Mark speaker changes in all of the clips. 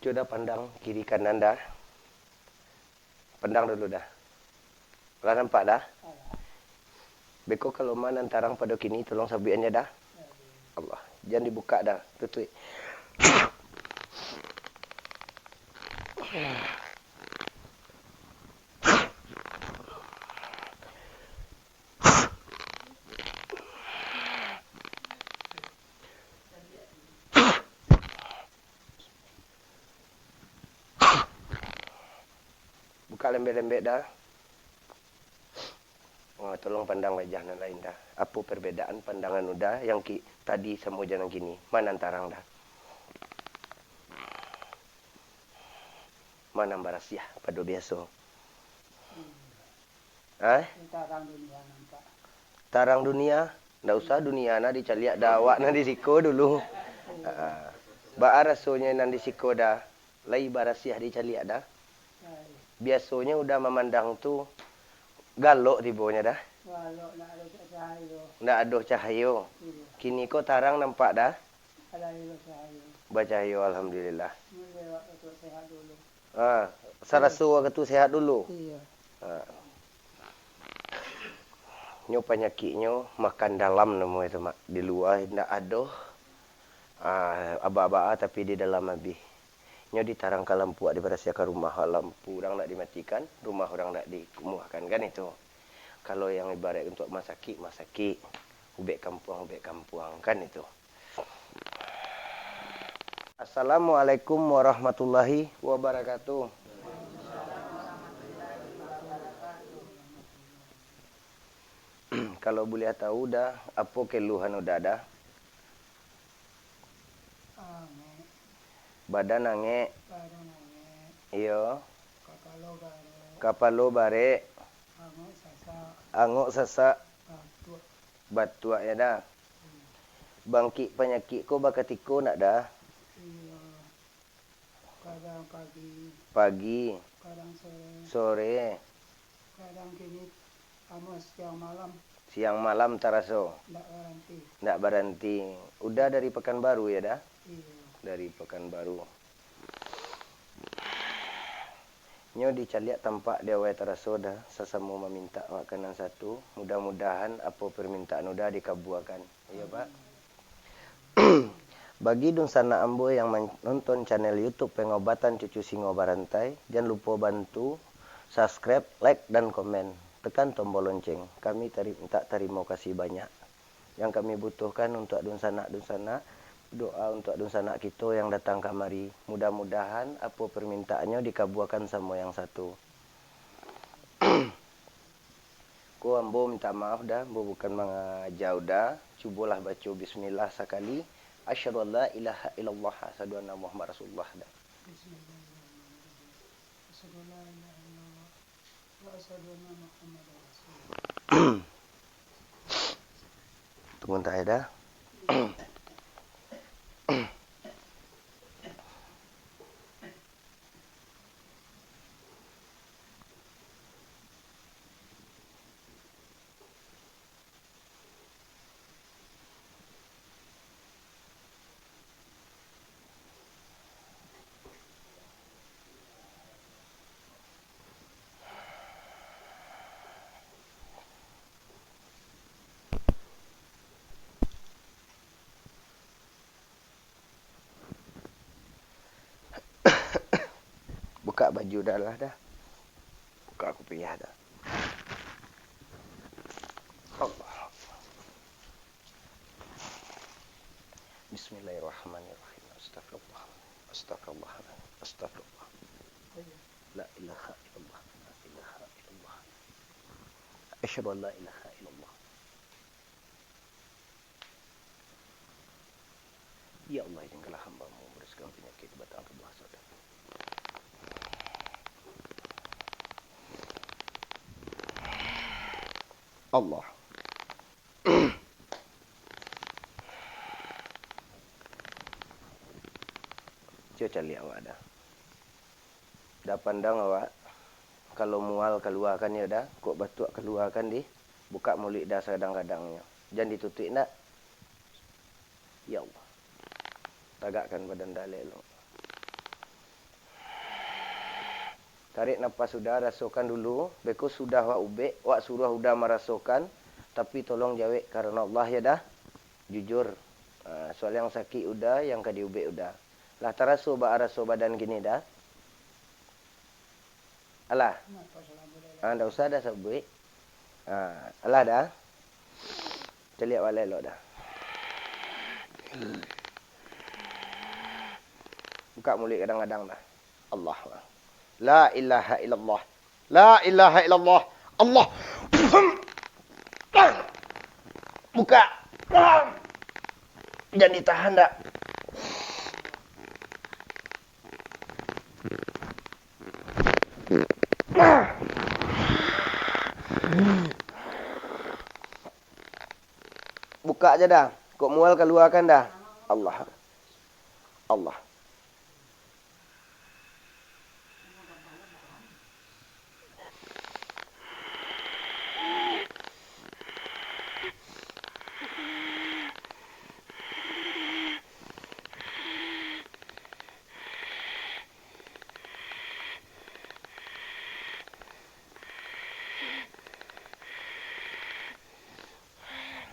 Speaker 1: Coba pandang kiri kanan dah. Pandang dulu dah. Kalau nampak dah. Beko kalau mana antarang pada kini tolong sabiannya dah. Allah. Jangan dibuka dah. Tutup. Buka lembek-lembek dah. Oh, tolong pandang wajah yang lain dah. Apa perbedaan pandangan udah yang tadi sama jangan gini? Mana antarang dah? Mana barasiah pada biasa?
Speaker 2: Tarang dunia nampak.
Speaker 1: Tarang dunia? Ndak usah dunia na dicaliak dah awak na di siko dulu. Ba rasanya nan di siko dah. Lai barasiah dicaliak dah. Biasanya udah memandang tu galok tibonya dah.
Speaker 2: Galok nak ada cahaya.
Speaker 1: Ndak ada cahaya. Kini kau tarang nampak dah?
Speaker 2: Ada cahaya.
Speaker 1: Bercahaya alhamdulillah.
Speaker 2: Mula waktu sehat dulu.
Speaker 1: Sarasa waktu sehat dulu.
Speaker 2: Iya.
Speaker 1: Nyo penyakitnya makan dalam nama itu mak. Di luar ndak ada. Aba-aba tapi di dalam habis. Nyo ditarangkan lampu di berasiakan rumah, lampu orang nak dimatikan, rumah orang nak dikumuhkan kan itu. Kalau yang ibarat untuk masakit, ubek kampuang kan itu. Assalamualaikum warahmatullahi wabarakatuh. Kalau boleh tahu dah apa keluhan udah ada? Badan angek. Iya. Kapalo bare. Angok sasak. Batuk ya dah. Bangkit penyakit ko bakatiko nak dah?
Speaker 2: Iya. Kadang
Speaker 1: Pagi.
Speaker 2: kadang
Speaker 1: Sore.
Speaker 2: kadang kini siang malam.
Speaker 1: Siang malam taraso. Ndak berhenti. Udah dari Pekanbaru ya dah?
Speaker 2: Iya.
Speaker 1: Dari Pekanbaru. Nyo dicaliak tampak dia wae taraso dah sesama meminta makanan satu. Mudah-mudahan apa permintaan udah dikabulkan. Iya, Pak. Bagi Dunsana Ambo yang menonton channel YouTube Pengobatan Cucu Singo Barantai, jangan lupa bantu subscribe, like dan komen. Tekan tombol lonceng. Kami minta terima kasih banyak. Yang kami butuhkan untuk Dunsana doa untuk Dunsana kita yang datang kemari. Mudah-mudahan apa permintaannya dikabulkan sama yang satu. Ku ambo minta maaf dah, ambo bukan mengajau dah. Cubalah baca bismillah sekali. Asyhadu an la ilaha illallah asyhadu anna Muhammad Rasulullah dah. Tunggu entah ya dah. Buka baju dah lah dah. Buka kopiah dah. Allah. Bismillahirrahmanirrahim. Astagfirullah. Astagfirullah. Astagfirullah. La ilaha illallah. La ilaha illallah. Asyhadu an la ilaha illallah. Ya Allah, janganlah hamba-Mu mereskan penyakit batang tubuh saudara. Allah. Cuba cari awak dah. Dah pandang awak. Kalau mual keluarkan ya dah. Kok batuk keluarkan di. Buka mulut dah kadang-kadangnya. Jangan ditutup nak. Ya Allah. Tagakkan badan dah elok. Tarik nafas sudah, rasakan dulu. Beko sudah wak ube, wak suruh sudah merasakan. Tapi tolong jawab karena Allah ya dah. Jujur. Soal yang sakit udah, yang kadi ube udah. Lah taraso badan gini dah. Alah. Ndak usah dah sabui. Alah dah. Kita lihat walai lo dah. Buka mulut kadang-kadang dah. Allah. La ilaha illallah. La ilaha illallah. Allah. Buka. Jangan ditahan dah. Buka aja dah. Kok mual keluarkan dah. Allah. Allah.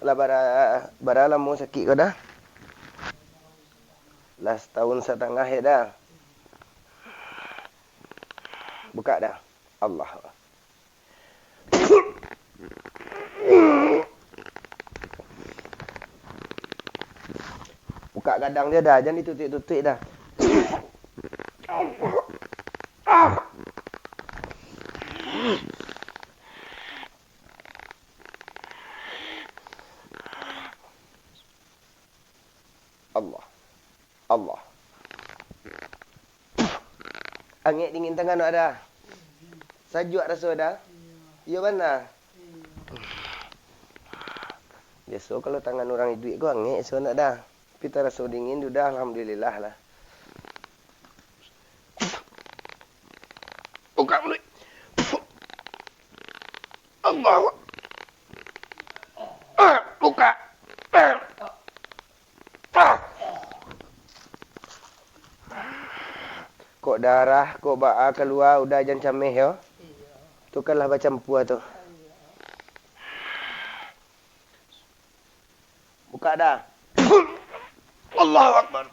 Speaker 1: Lah baralam mu sakit kau dah. Lah setahun setengah ya dah. Buka dah. Allah. Buka gadang dia dah, jangan ditutup-tutup dah. Allah. Allah. Angin dingin tangan nak ada. Sajuk rasa dah. Ya mana? Biasa kalau tangan orang hidup kau angin so nak dah. Kita rasa dingin sudah alhamdulillah lah. Buka mulut. Allah. Buka. Kok darah, kok ba'a keluar, udah jangan camih ya. Tukarlah macam puah tu. Buka dah. Allahu Akbar.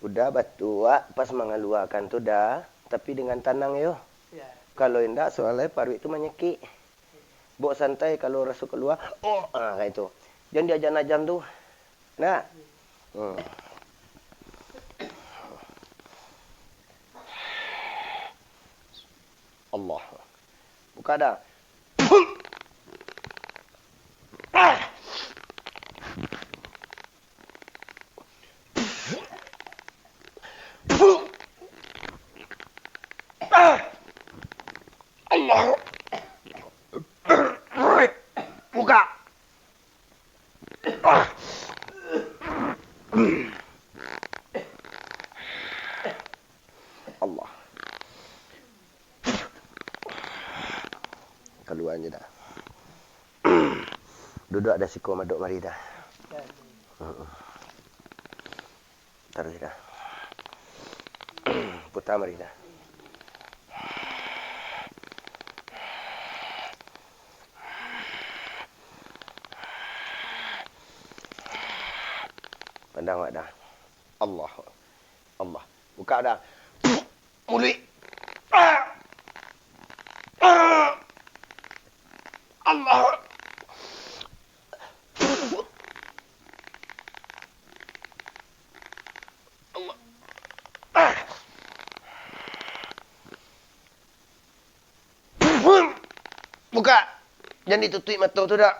Speaker 1: Udah batu pas mengeluarkan tu dah, tapi dengan tenang yo. Ya. Kalau indak soalnya paru itu menyekik. Bawa santai kalau rasa keluar. Kayak itu. Jangan diajan-ajan tu. Nah. Allah. Buka dah. Allah. Buka. Allah. Keluar je dah. Duduk ada siko maduk mari dah. Taruh dah. Putar mari dah. Pandang mak dah. Allah. Allah. Buka dah. Mulut. Allah. Allah. Buka. Jangan ditutup mata tu dah.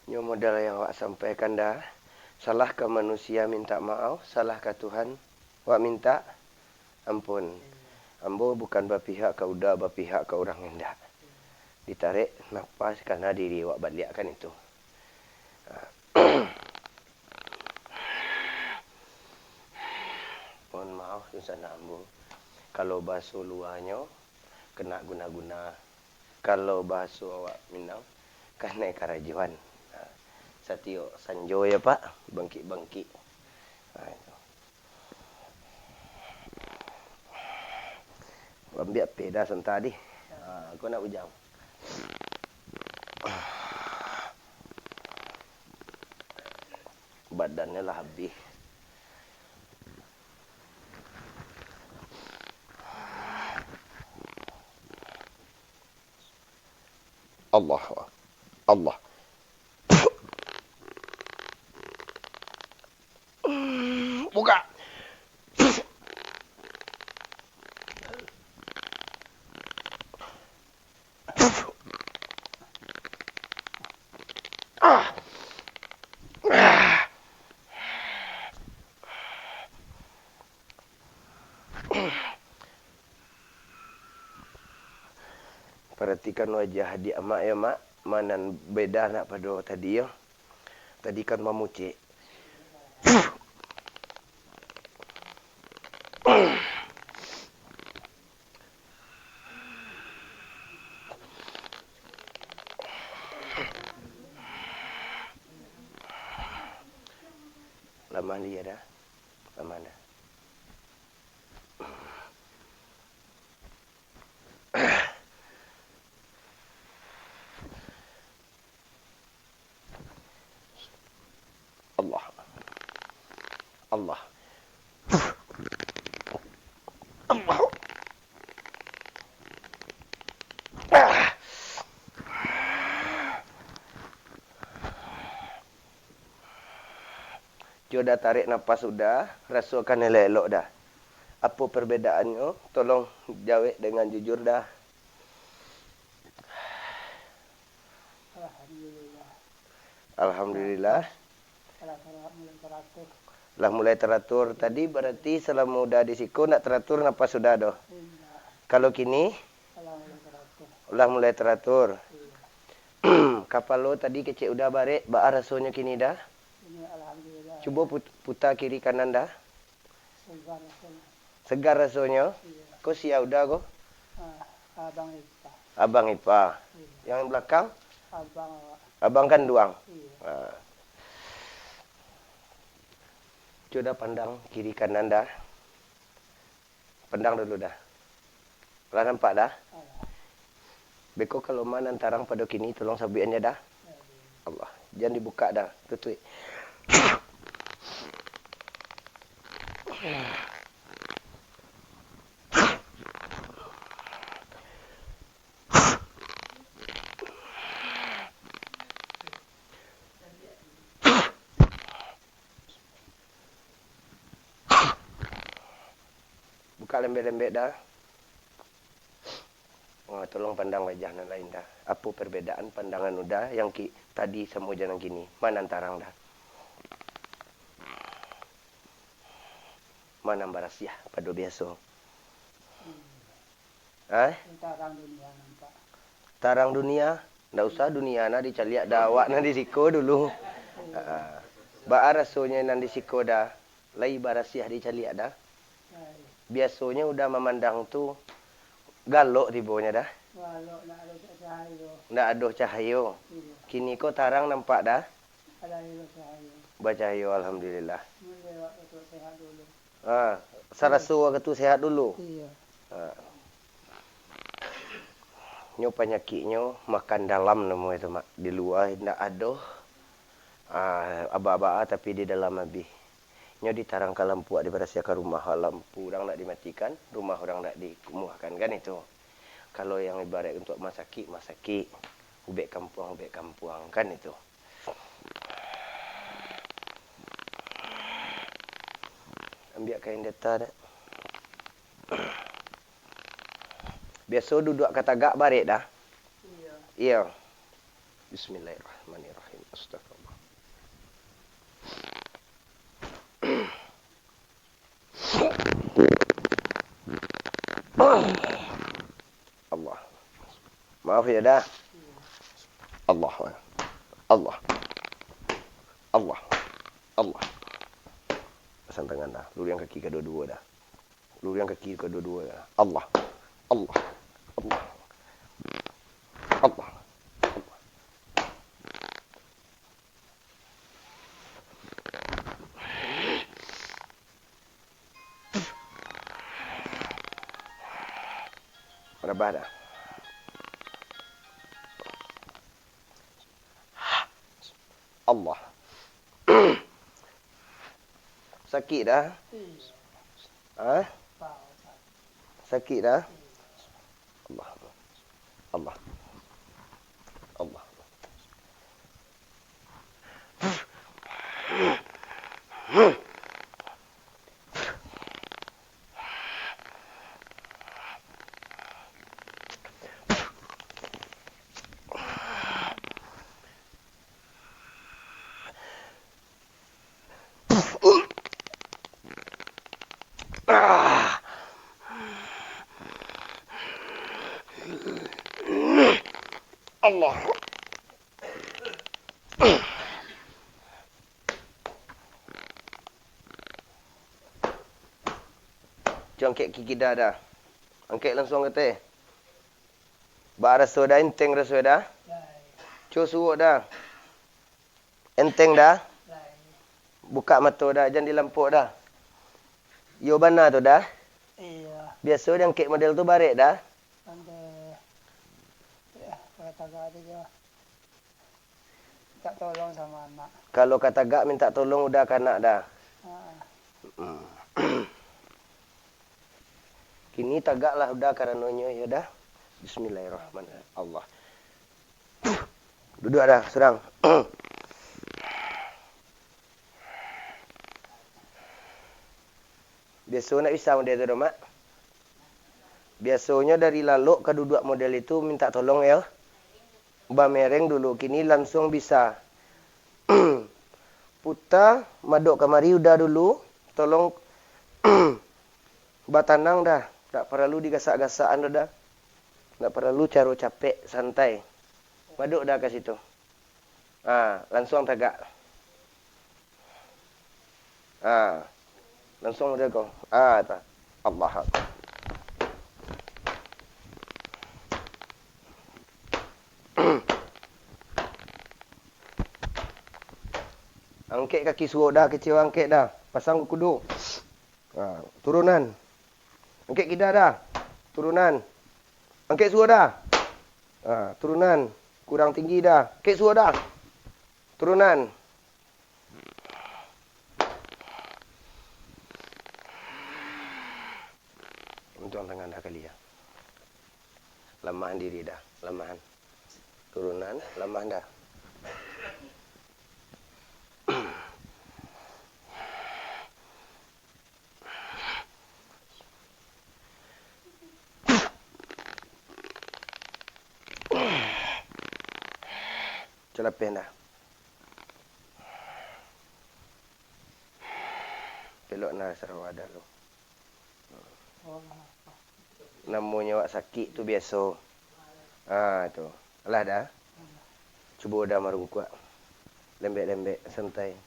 Speaker 1: Ini modal yang awak sampaikan dah. Salah ke manusia minta maaf, salah ke Tuhan wak minta ampun. Ambo bukan berpihak ke udah, berpihak ke orang hendak. Ditarik nafas karena diri wak balik kan itu. Mohon maaf susah ambo. Kalau basuh luarnya kena guna-guna. Kalau basuh awak Minang kena karajuan. Satio sanjo ya Pak, bangki-bangki. Itu. Ambil peda tadi. Aku nak ujang. Badannya lah habis. Allah. Allah. Buka. Perhatikan wajah dia mak ya mak, mana beda nak pada tadi ya. Tadi kan memucik. Lama dia dah. Lama dah. Allah. Allah. Allah. Sudah tarik nafas sudah, rasakan elok-elok dah. Apa perbedaannya? Tolong jawab dengan jujur dah.
Speaker 2: Alhamdulillah.
Speaker 1: Alhamdulillah.
Speaker 2: Mulai teratur.
Speaker 1: Lah mulai teratur. Tadi berarti selama udah di siku nak teratur nafas sudah dah. Kalau kini? Ulah mulai teratur. Kapal lo tadi kecil udah barek, baar rasanya kini dah.
Speaker 2: Ini alhamdulillah.
Speaker 1: Coba putar kiri kanan dah.
Speaker 2: Segar rasanya.
Speaker 1: Segar rasanya.
Speaker 2: Iya.
Speaker 1: Kau siap udah kau?
Speaker 2: Abang Ipa.
Speaker 1: Abang Ipa.
Speaker 2: Iya.
Speaker 1: Yang belakang?
Speaker 2: Abang awak.
Speaker 1: Abang kan duang.
Speaker 2: Iya.
Speaker 1: Coba pandang kiri kanan dah. Pandang dulu dah. Lah nampak dah? Beko kalau mana antarang pada kini tolong sabiannya dah. Allah. Jangan dibuka dah. Tutup. Buka lembek-lembek dah. Oh, tolong pandang wajah yang lain dah. Apa perbedaan pandangan udah yang tadi sama jangan gini. Mana antarang dah. Mana barasiah pada biasa.
Speaker 2: Tarang dunia nampak.
Speaker 1: Tarang dunia. Ndak usah dunia na dicaliak dah. Awak na di siko dulu. Baar rasanya nan di siko dah. Lai barasiah dicaliak dah. Biasanya udah memandang tu galok di bawahnya dah.
Speaker 2: Walau nak ada cahaya.
Speaker 1: Ndak ada cahaya. Kini kau tarang nampak dah.
Speaker 2: Ada cahaya.
Speaker 1: Bercahaya alhamdulillah.
Speaker 2: Mulai waktu sehat dulu.
Speaker 1: Sarasu waktu sehat dulu.
Speaker 2: Iya.
Speaker 1: Nyo penyakitnya makan dalam nama itu mak. Di luar ndak ada. Aba-aba tapi di dalam habis. Nyo ditarang ke lampu di berasiakan rumah lampu orang nak dimatikan, rumah orang nak dikumuhkan kan itu. Kalau yang ibarat untuk masaki, ubek kampuang kan itu. Ambil kain data dah. Biasa duduk kata gak barik dah. Iya. Bismillahirrahmanirrahim. Astagfirullah. Allah. Maaf ya dah. Allah. Allah. Allah. Allah. Pasang tangan dah. Luruskan kaki kedua-dua dah. Luruskan kaki kedua-dua dah. Allah. Allah. Allah. Allah. Berabah dah. Allah. Sakit dah? Ha? Sakit dah? Allah. Allah. Allah. Allah. Cuma angkat kaki dah. Angkat langsung kata. Ba rasa dah, enteng rasa dah. Cuk suruh dah. Enteng dah. Buka mata dah, jangan dilampuk dah. Yo bana tu dah.
Speaker 2: Iya.
Speaker 1: Biasa dia angkat model tu barik dah.
Speaker 2: Sampai kata-kata dia tak tolong sama anak.
Speaker 1: Kalau kata gak minta tolong udah kanak dah. Kini tagak lah udah karenanya ya dah. Bismillahirrahmanirrahim. Allah. Duduk dah, serang. Biasa nak bisa model tu dah, Mak. Biasanya dari laluk ke duduk model itu minta tolong ya. Bamereng dulu, kini langsung bisa. Putar, maduk kamari udah dulu. Tolong batanang dah. Tak perlu digasak-gasakan dah. Tak perlu caro capek, santai. Maduk dah ke situ. Langsung tagak. Langsung dia kau. Tak. Allah. Angkat kaki suruh dah, kecil angkat dah. Pasang kudu. Turunan. Angkat kidah dah. Turunan. Angkat suruh dah. Turunan. Kurang tinggi dah. Angkat suruh dah. Turunan. Tuang tangan dah kali ya. Lamahan diri dah. Lamahan. Turunan. Lamahan dah. Celapen dah. Pelok na Sarawak dah lu. Namanya awak sakit tu biasa. Tu. Alah dah. Cuba dah maru kuat. Lembek-lembek, santai.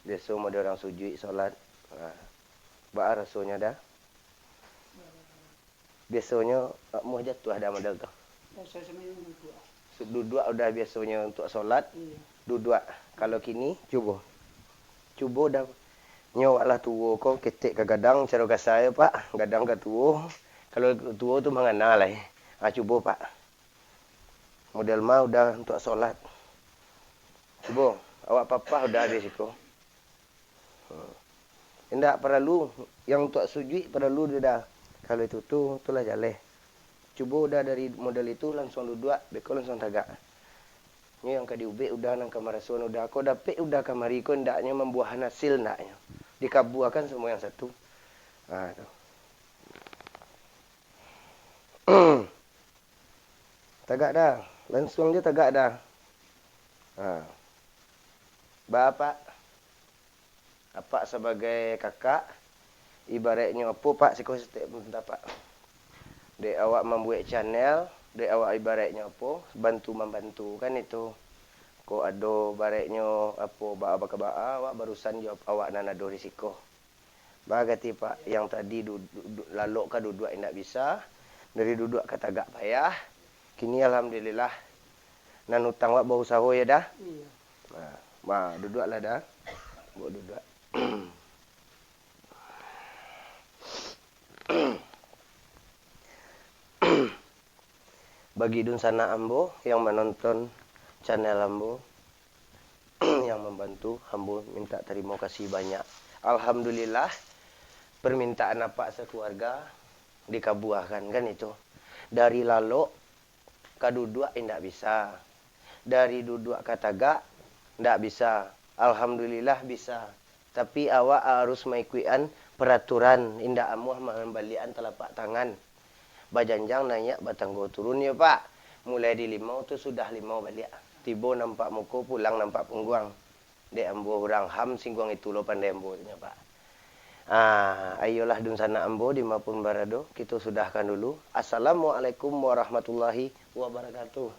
Speaker 1: Biasa model orang sujud solat. Ba rasanya dah. Biasanya mu jatuh dah model tu.
Speaker 2: Saya semua duduk.
Speaker 1: Duduk udah biasanya untuk solat.
Speaker 2: Iya.
Speaker 1: Duduk. Kalau kini cuba. Cuba dah. Nyawaklah tua kau ketik ke gadang cara kasai Pak. Gadang ke tua. Kalau tua tu mengana lah. Cuba Pak. Model mah udah untuk solat. Cuba. Awak papa udah ada situ. Tidak perlu. Yang untuk sujud perlu dia dah. Kalau itu tu, itulah jalan. Cuba udah dari model itu langsung duduk. Beko langsung tagak. Ni yang kadi ubek udah nang kamarasun udah. Kau dapat udah kamari kau ndaknya membuahkan hasil ndaknya. Dikabuakan semua yang satu. Tu. Tagak dah. Langsung je tagak dah. Bapak. Apa sebagai kakak. Ibaratnya apa Pak? Sikau step minta Pak. Dek awak membuat channel, dek awak ibaratnya apa? Bantu membantu kan itu. Ko ado bareknya apa baa awak barusan jawab awak nan ado risiko. Bagati Pak yang tadi lalok ka duduk indak bisa, dari duduk kata gak payah. Kini alhamdulillah nan utang wak bau usaha ya dah.
Speaker 2: Iya.
Speaker 1: Nah, duduklah dah. Bawa duduk. Bagi dun sana ambo yang menonton channel ambo yang membantu ambo minta terima kasih banyak. Alhamdulillah permintaan apa sekeluarga dikabuahkan kan itu. Dari lalu kaduduk indak bisa. Dari duduk kataga ndak bisa. Alhamdulillah bisa. Tapi awak harus mengikuti peraturan indak amuh mengembalikan telapak tangan. Bajanjang nanya batanggo turun ya Pak. Mulai di limau tu sudah limau balik. Tiba nampak muka pulang nampak pungguang. Dek ambo orang ham singguang itu lo pandai ambo nya Pak. Ayolah dun sana ambo di Mapun Barado. Kita sudahkan dulu. Assalamualaikum warahmatullahi wabarakatuh.